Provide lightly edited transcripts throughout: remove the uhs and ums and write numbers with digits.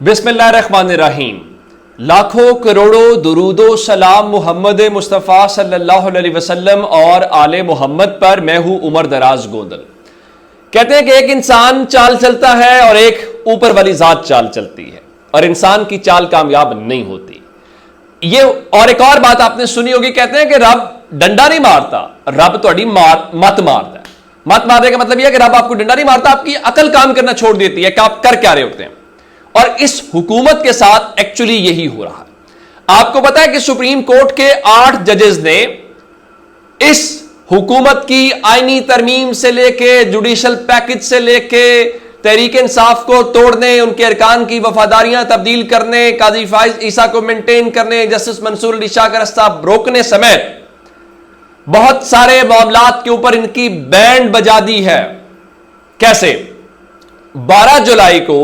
बिस्मिल्लाहिर्रहमानिर्रहीम। लाखों करोड़ों दुरूदो सलाम मोहम्मद मुस्तफ़ा सल्लल्लाहु अलैहि वसल्लम और आले मोहम्मद पर। मैं हूं उमर दराज गोंदल। कहते हैं कि एक इंसान चाल चलता है और एक ऊपर वाली जात चाल चलती है, और इंसान की चाल कामयाब नहीं होती। ये और एक और बात आपने सुनी होगी, कहते हैं कि रब डंडा नहीं मारता, रब थोड़ी मत मारता है। मत मारने का मतलब यह है कि रब आपको डंडा नहीं मारता, आपकी अकल काम करना छोड़ देती है कि आप कर क्या रहे होते हैं। और इस हुकूमत के साथ एक्चुअली यही हो रहा है। आपको पता है कि सुप्रीम कोर्ट के 8 जजेस ने इस हुकूमत की आईनी तरमीम से लेके, जुडिशल पैकेज से लेके, तहरीक इंसाफ को तोड़ने, उनके अरकान की वफादारियां तब्दील करने, काजी फाइज ईसा को मेंटेन करने, जस्टिस मंसूर अली शाह का रास्ता रोकने समेत बहुत सारे मामलात के ऊपर इनकी बैंड बजा दी है। कैसे? 12 जुलाई को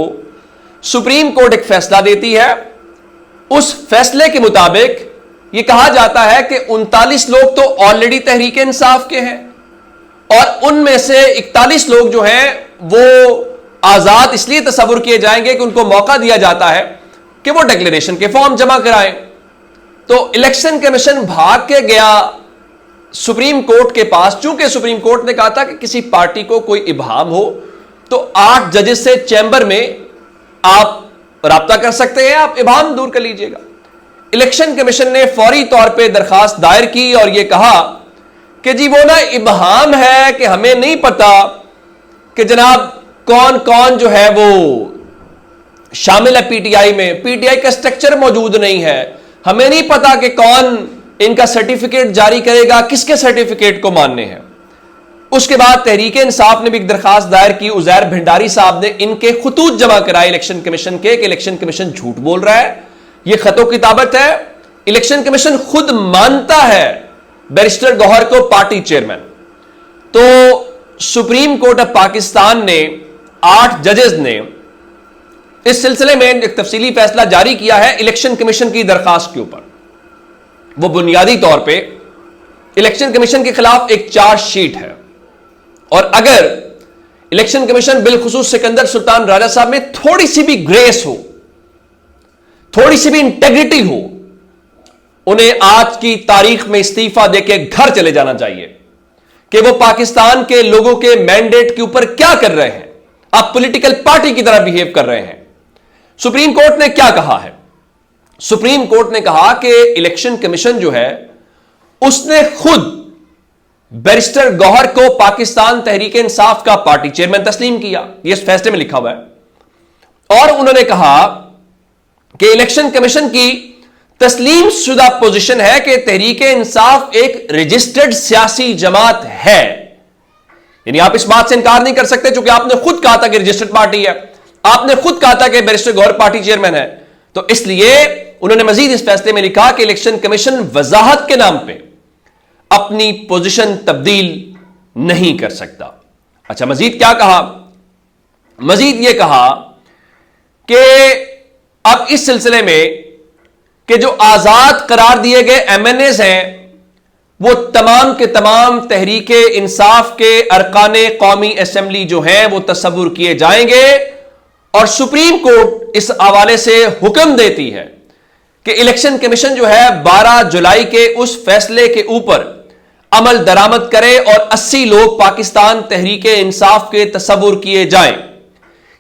सुप्रीम कोर्ट एक फैसला देती है। उस फैसले के मुताबिक यह कहा जाता है कि 39 लोग तो ऑलरेडी तहरीक इंसाफ के हैं, और उनमें से 41 लोग जो हैं वो आजाद इसलिए तस्वुर किए जाएंगे कि उनको मौका दिया जाता है कि वो डिक्लेरेशन के फॉर्म जमा कराएं। तो इलेक्शन कमीशन भाग के गया सुप्रीम कोर्ट के पास, चूंकि सुप्रीम कोर्ट ने कहा था कि किसी पार्टी को कोई इब्हाम हो तो 8 जजेस से चैंबर में आप राब्ता कर सकते हैं, आप इब्हाम दूर कर लीजिएगा। इलेक्शन कमीशन ने फौरी तौर पे दरखास्त दायर की और यह कहा कि जी वो ना इब्हाम है कि हमें नहीं पता कि जनाब कौन कौन जो है वो शामिल है पीटीआई में। पीटीआई का स्ट्रक्चर मौजूद नहीं है, हमें नहीं पता कि कौन इनका सर्टिफिकेट जारी करेगा, किसके सर्टिफिकेट को मानने हैं। उसके बाद तहरीक इंसाफ ने भी एक दरखास्त दायर की। उजैर भंडारी साहब ने इनके खुतूत जमा कराए इलेक्शन कमीशन के कि इलेक्शन कमीशन झूठ बोल रहा है, यह खतों की ताबत है। इलेक्शन कमीशन खुद मानता है बैरिस्टर गौहर को पार्टी चेयरमैन। तो सुप्रीम कोर्ट ऑफ पाकिस्तान ने 8 जजेस ने इस सिलसिले में एक तफसीली फैसला जारी किया है इलेक्शन कमीशन की दरखास्त के ऊपर। वो बुनियादी तौर पे इलेक्शन कमीशन के खिलाफ एक चार्जशीट है, और अगर इलेक्शन कमीशन बिलखुसूस सिकंदर सुल्तान राजा साहब में थोड़ी सी भी ग्रेस हो, थोड़ी सी भी इंटेग्रिटी हो, उन्हें आज की तारीख में इस्तीफा देके घर चले जाना चाहिए कि वो पाकिस्तान के लोगों के मैंडेट के ऊपर क्या कर रहे हैं। आप पॉलिटिकल पार्टी की तरह बिहेव कर रहे हैं। सुप्रीम कोर्ट ने क्या कहा है? सुप्रीम कोर्ट ने कहा कि इलेक्शन कमीशन जो है उसने खुद बैरिस्टर गौहर को पाकिस्तान तहरीक इंसाफ का पार्टी चेयरमैन तस्लीम किया, यह इस फैसले में लिखा हुआ है। और उन्होंने कहा कि इलेक्शन कमीशन की तस्लीम शुदा पोजीशन है कि तहरीक इंसाफ एक रजिस्टर्ड सियासी जमात है। यानी आप इस बात से इनकार नहीं कर सकते, क्योंकि आपने खुद कहा था कि रजिस्टर्ड पार्टी है, आपने खुद कहा था कि बैरिस्टर गौहर पार्टी चेयरमैन है। तो इसलिए उन्होंने मजीद इस फैसले में लिखा कि इलेक्शन कमीशन वजाहत के नाम पे अपनी पोजीशन तब्दील नहीं कर सकता। अच्छा, मजीद क्या कहा? मजीद यह कहा कि अब इस सिलसिले में कि जो आजाद करार दिए गए एमएनएस हैं वो तमाम के तमाम तहरीक इंसाफ के अरकाने कौमी असेंबली जो हैं वो तस्वुर किए जाएंगे। और सुप्रीम कोर्ट इस हवाले से हुक्म देती है कि इलेक्शन कमीशन जो है 12 जुलाई के उस फैसले के ऊपर अमल दरामद करे और 80 लोग पाकिस्तान तहरीक इंसाफ के तस्वुर किए जाएं।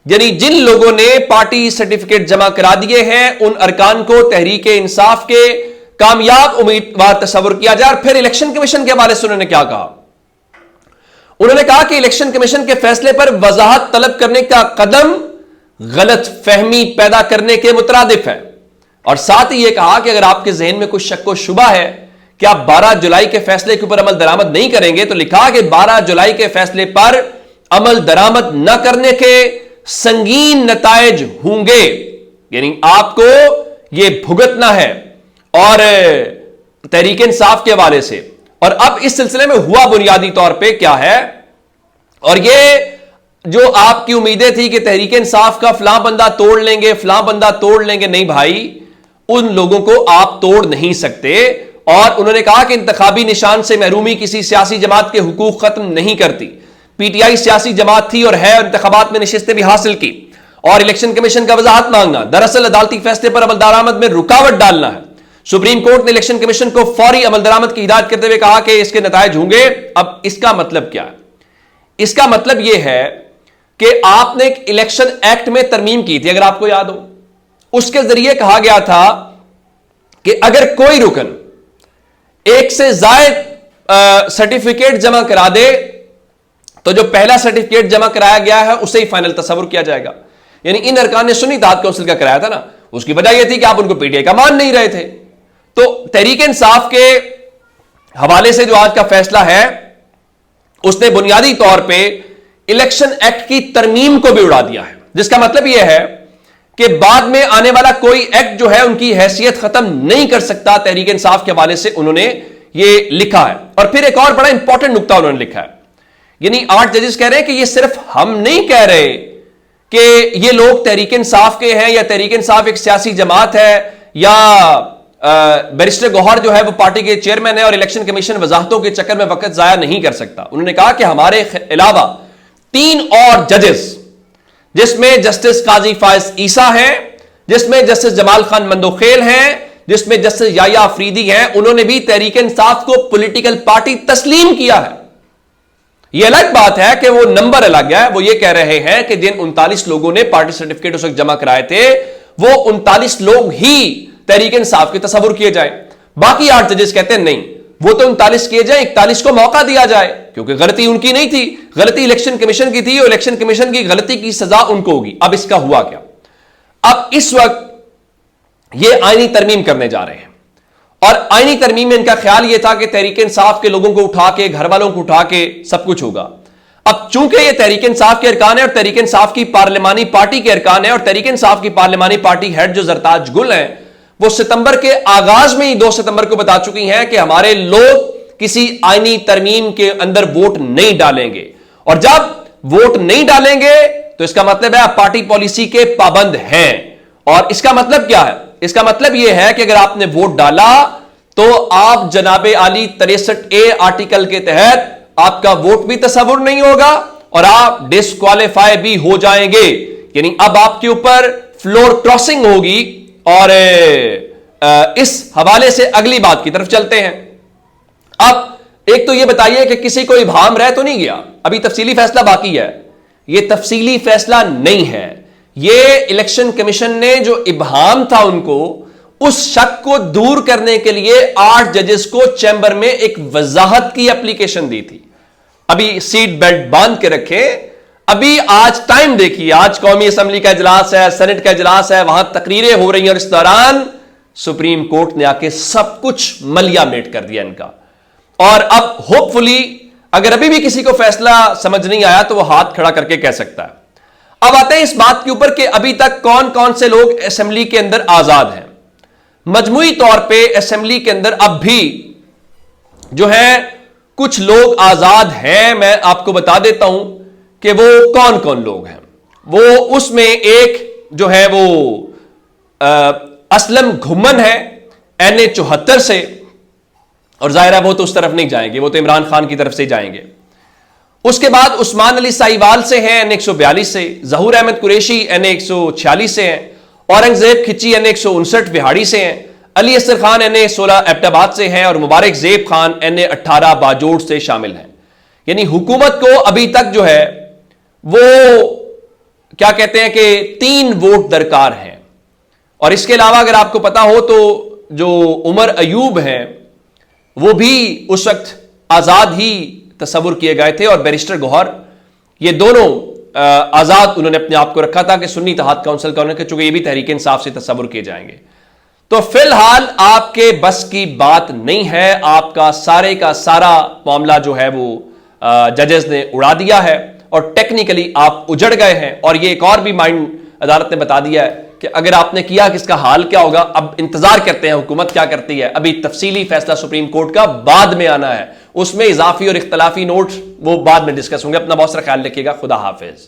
यानी जिन लोगों ने पार्टी सर्टिफिकेट जमा करा दिए हैं उन अरकान को तहरीक इंसाफ के कामयाब उम्मीदवार तस्वुर किया जाए। और फिर इलेक्शन कमीशन के हवाले से उन्होंने क्या कहा? उन्होंने कहा कि इलेक्शन कमीशन के फैसले पर वजाहत तलब करने का कदम गलत फहमी पैदा करने के मुतरादिफ है। और साथ ही यह कहा कि अगर आपके जहन में कुछ शक व शुबा है कि आप 12 जुलाई के फैसले के ऊपर अमल दरामद नहीं करेंगे, तो लिखा कि 12 जुलाई के फैसले पर अमल दरामद न करने के संगीन नतायज होंगे। यानी आपको यह भुगतना है और तहरीक इंसाफ के हवाले से। और अब इस सिलसिले में हुआ बुनियादी तौर पे क्या है, और यह जो आपकी उम्मीदें थी कि तहरीक इंसाफ का फलां बंदा तोड़ लेंगे, फलां बंदा तोड़ लेंगे, नहीं भाई, उन लोगों को आप तोड़ नहीं सकते। और उन्होंने कहा कि इंतखाबी निशान से महरूमी किसी सियासी जमात के हुकूक खत्म नहीं करती। पीटीआई सियासी जमात थी और है, इंतखाबात में नशिस्तें भी हासिल की, और इलेक्शन कमीशन का वजाहत मांगना दरअसल अदालती फैसले पर अमल दरामद में रुकावट डालना है। सुप्रीम कोर्ट ने इलेक्शन कमीशन को फौरी अमल दरामद की हिदायत करते हुए कहा कि इसके नतायज होंगे। अब इसका मतलब क्या है? इसका मतलब यह है कि आपने एक इलेक्शन एक्ट में तरमीम की थी, अगर आपको याद हो, उसके जरिए कहा गया था कि अगर कोई रुकन एक से ज्यादा सर्टिफिकेट जमा करा दे तो जो पहला सर्टिफिकेट जमा कराया गया है उसे ही फाइनल तस्वुर किया जाएगा। यानी इन अरकान ने सुन्नी इत्तेहाद काउंसिल का कराया था ना, उसकी वजह यह थी कि आप उनको पीटीआई का मान नहीं रहे थे। तो तहरीक इंसाफ के हवाले से जो आज का फैसला है उसने बुनियादी तौर पे इलेक्शन एक्ट की तरमीम को भी उड़ा दिया है, जिसका मतलब यह है कि बाद में आने वाला कोई एक्ट जो है उनकी हैसियत खत्म नहीं कर सकता। तहरीक इंसाफ के हवाले से उन्होंने ये लिखा है। और फिर एक और बड़ा इंपॉर्टेंट नुक्ता उन्होंने लिखा है, यानी 8 जजेस कह रहे हैं कि ये सिर्फ हम नहीं कह रहे कि ये लोग तहरीक इंसाफ के हैं या तहरीक इंसाफ एक सियासी जमात है या बैरिस्टर गौहर जो है वो पार्टी के चेयरमैन है और इलेक्शन कमीशन वजाहतों के चक्कर में वक्त जाया नहीं कर सकता। उन्होंने कहा कि हमारे अलावा 3 और जजेस, जिसमें जस्टिस काजी फायज ईसा हैं, जिसमें जस्टिस जमाल खान मंदोखेल हैं, जिसमें जस्टिस याया अफरीदी हैं, उन्होंने भी तहरीक इंसाफ को पॉलिटिकल पार्टी तस्लीम किया है। यह अलग बात है कि वो नंबर अलग है। वो ये कह रहे हैं कि जिन 39 लोगों ने पार्टी सर्टिफिकेट उस वक्त जमा कराए थे वो 39 लोग ही तहरीक इंसाफ के तस्वुर किए जाए। बाकी 8 जजेस कहते हैं नहीं, वो तो 39 किए जाए, 41 को मौका दिया जाए, क्योंकि गलती उनकी नहीं थी, गलती इलेक्शन कमीशन की थी और इलेक्शन कमीशन की गलती की सजा उनको होगी। अब इसका हुआ क्या? अब इस वक्त ये आईनी तरमीम करने जा रहे हैं और आईनी तरमीम में इनका ख्याल यह था कि तहरीक इंसाफ के लोगों को उठा के, घर वालों को उठा के सब कुछ होगा। अब चूंकि ये तहरीक इंसाफ के अरकान है और तहरीक इंसाफ की पार्लिमानी पार्टी के अरकान है और तहरीक इंसाफ की पार्लिमानी पार्टी हेड जो जरताज गुल है वो सितंबर के आगाज में ही 2 सितंबर को बता चुकी हैं कि हमारे लोग किसी आईनी तरमीम के अंदर वोट नहीं डालेंगे। और जब वोट नहीं डालेंगे तो इसका मतलब है आप पार्टी पॉलिसी के पाबंद हैं। और इसका मतलब क्या है? इसका मतलब यह है कि अगर आपने वोट डाला तो आप जनाबे आली 63A आर्टिकल के तहत आपका वोट भी तस्वुर नहीं होगा और आप डिस्क्वालीफाई भी हो जाएंगे। यानी अब आपके ऊपर फ्लोर क्रॉसिंग होगी। और इस हवाले से अगली बात की तरफ चलते हैं। अब एक तो यह बताइए कि किसी को इबाम रह तो नहीं गया? अभी तफसीली फैसला बाकी है। यह तफसीली फैसला नहीं है, यह इलेक्शन कमीशन ने जो इबाम था उनको उस शक को दूर करने के लिए 8 जजेस को चैंबर में एक वजाहत की एप्लीकेशन दी थी। अभी सीट बेल्ट बांध के रखें। अभी आज टाइम देखिए, आज कौमी असेंबली का इजलास है, सेनेट का इजलास है, वहां तकरीरें हो रही हैं और इस दौरान सुप्रीम कोर्ट ने आके सब कुछ मलिया मेट कर दिया इनका। और अब होपफुली अगर अभी भी किसी को फैसला समझ नहीं आया तो वह हाथ खड़ा करके कह सकता है। अब आते हैं इस बात के ऊपर कि अभी तक कौन कौन से लोग असेंबली के अंदर आजाद हैं। मजमूई तौर पे असेंबली के अंदर अब भी जो है कुछ लोग आजाद हैं। मैं आपको बता देता हूं कि वो कौन कौन लोग हैं। वो उसमें एक जो है वो असलम घुम्मन है NA 74 से, और जाहिर है वो तो उस तरफ नहीं जाएंगे, वो तो इमरान खान की तरफ से जाएंगे। उसके बाद उस्मान अली साहिवाल से हैं NA 142 से, जहूर अहमद कुरैशी NA 146 से हैं, औरंगजेब खिची NA 159 बिहाड़ी से हैं, अली असर खान NA 16 एबटाबाद से हैं और मुबारक जेब खान NA 18 बाजोड़ से शामिल हैं। यानी हुकूमत को अभी तक जो है वो क्या कहते हैं कि 3 वोट दरकार हैं। और इसके अलावा अगर आपको पता हो तो जो उमर अयूब हैं वो भी उस वक्त आजाद ही तस्वुर किए गए थे और बैरिस्टर गौहर, ये दोनों आजाद उन्होंने अपने आप को रखा था कि सुन्नी इत्तेहाद काउंसिल का उन्होंने, चूंकि ये भी तहरीक इंसाफ से तस्वुर किए जाएंगे। तो फिलहाल आपके बस की बात नहीं है, आपका सारे का सारा मामला जो है वो जजेस ने उड़ा दिया है और टेक्निकली आप उजड़ गए हैं। और ये एक और भी माइंड अदालत ने बता दिया है कि अगर आपने किया कि इसका हाल क्या होगा। अब इंतजार करते हैं हुकूमत क्या करती है। अभी तफसीली फैसला सुप्रीम कोर्ट का बाद में आना है, उसमें इजाफी और इख्तलाफी नोट वो बाद में डिस्कस होंगे। अपना बहुत सारा ख्याल रखिएगा। खुदा हाफिज।